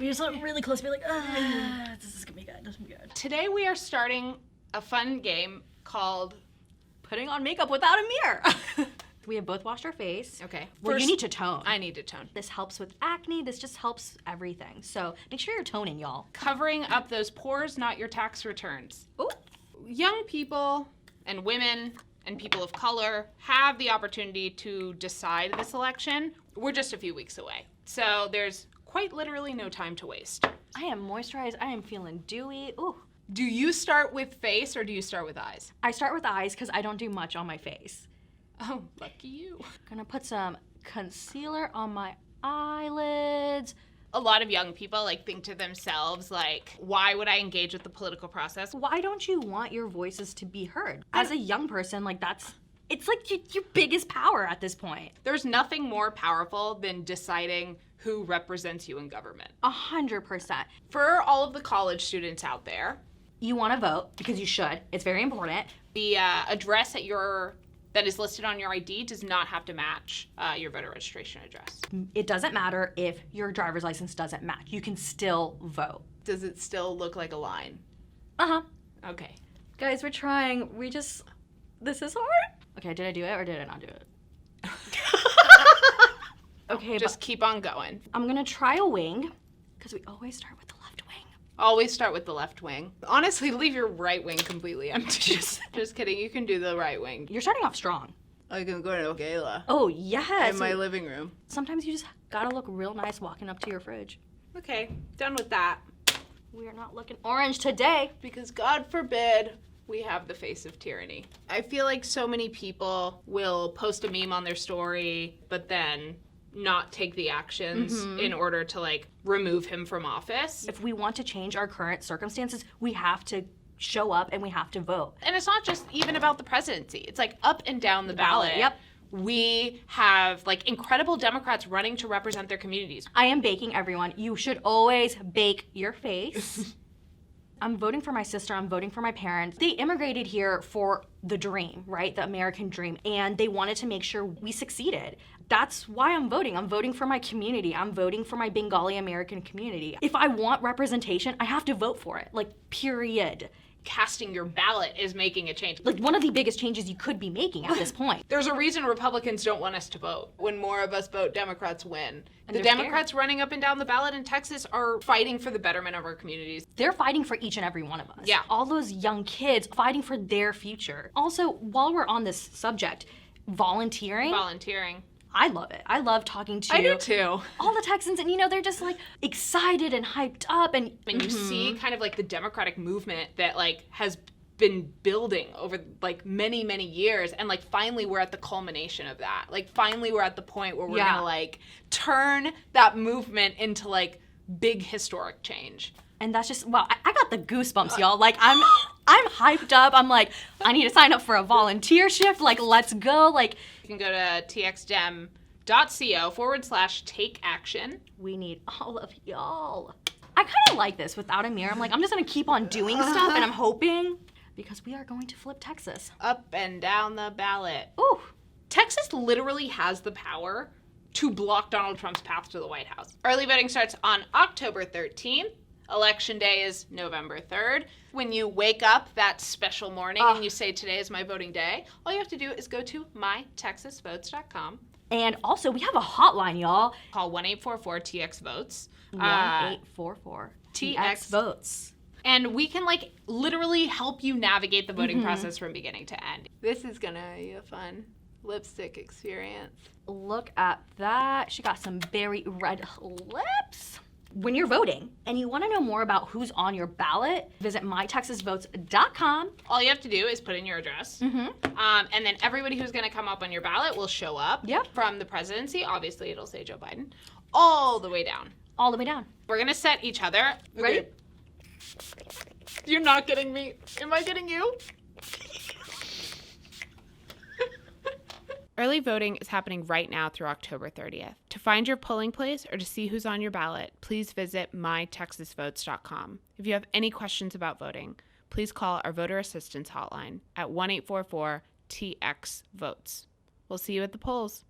We just look really close, be like, this is gonna be good. This is gonna be good. Today we are starting a fun game called Putting on makeup without a mirror. We have both washed our face. Okay. Well, you need to tone. I need to tone. This helps with acne. This just helps everything. So make sure you're toning, y'all. Covering up those pores, not your tax returns. Ooh. Young people and women and people of color have the opportunity to decide this election. We're just a few weeks away. So there's quite literally no time to waste. I am moisturized. I am feeling dewy. Ooh. Do you start with face or do you start with eyes? I start with eyes because I don't do much on my face. Oh, lucky you. Gonna put some concealer on my eyelids. A lot of young people think to themselves, why would I engage with the political process? Why don't you want your voices to be heard? As a young person, it's your biggest power at this point. There's nothing more powerful than deciding who represents you in government. 100%. For all of the college students out there, you want to vote because you should. It's very important. The address that is listed on your ID does not have to match your voter registration address. It doesn't matter if your driver's license doesn't match. You can still vote. Does it still look like a line? Uh-huh. Okay. Guys, we're trying. This is hard. Okay, did I do it or did I not do it? Okay, just keep on going. I'm gonna try a wing because we always start with the left wing. Always start with the left wing. Honestly, leave your right wing completely empty. Just kidding. You can do the right wing. You're starting off strong. I can go to a gala. Oh, yes. In my living room. Sometimes you just gotta look real nice walking up to your fridge. Okay, done with that. We are not looking orange today. Because God forbid we have the face of tyranny. I feel like so many people will post a meme on their story, but then not take the actions in order to remove him from office. If we want to change our current circumstances, we have to show up and we have to vote. And it's not just even about the presidency. It's up and down the ballot. Yep. We have incredible Democrats running to represent their communities. I am baking, everyone. You should always bake your face. I'm voting for my sister, I'm voting for my parents. They immigrated here for the dream, right? The American dream. And they wanted to make sure we succeeded. That's why I'm voting. I'm voting for my community. I'm voting for my Bengali American community. If I want representation, I have to vote for it. Period. Casting your ballot is making a change. One of the biggest changes you could be making at this point. There's a reason Republicans don't want us to vote. When more of us vote, Democrats win. And the Democrats running up and down the ballot in Texas are fighting for the betterment of our communities. They're fighting for each and every one of us. Yeah. All those young kids fighting for their future. Also, while we're on this subject, volunteering. I love it. I love talking to I do too. all the Texans, and they're just excited and hyped up, and you see kind of the Democratic movement that has been building over many, many years, and finally we're at the culmination of that. Finally we're at the point where we're gonna turn that movement into big historic change. And that's just, wow, I got the goosebumps, y'all. I'm hyped up. I'm I need to sign up for a volunteer shift. Let's go. You can go to txdem.co/take action. We need all of y'all. I kind of like this without a mirror. I'm just going to keep on doing stuff, and I'm hoping, because we are going to flip Texas. Up and down the ballot. Ooh. Texas literally has the power to block Donald Trump's path to the White House. Early voting starts on October 13th. Election day is November 3rd. When you wake up that special morning and you say, today is my voting day, all you have to do is go to mytexasvotes.com. And also, we have a hotline, y'all. Call 1-844-TX-VOTES. 1-844-TX-VOTES. And we can literally help you navigate the voting process from beginning to end. This is gonna be a fun lipstick experience. Look at that. She got some berry red lips. When you're voting and you want to know more about who's on your ballot, visit mytexasvotes.com. All you have to do is put in your address. And then everybody who's going to come up on your ballot will show up. Yep. From the presidency. Obviously, it'll say Joe Biden. All the way down. All the way down. We're going to set each other. Ready? Okay. You're not getting me. Am I getting you? Early voting is happening right now through October 30th. To find your polling place or to see who's on your ballot, please visit mytexasvotes.com. If you have any questions about voting, please call our voter assistance hotline at 1-844-TX-VOTES. We'll see you at the polls.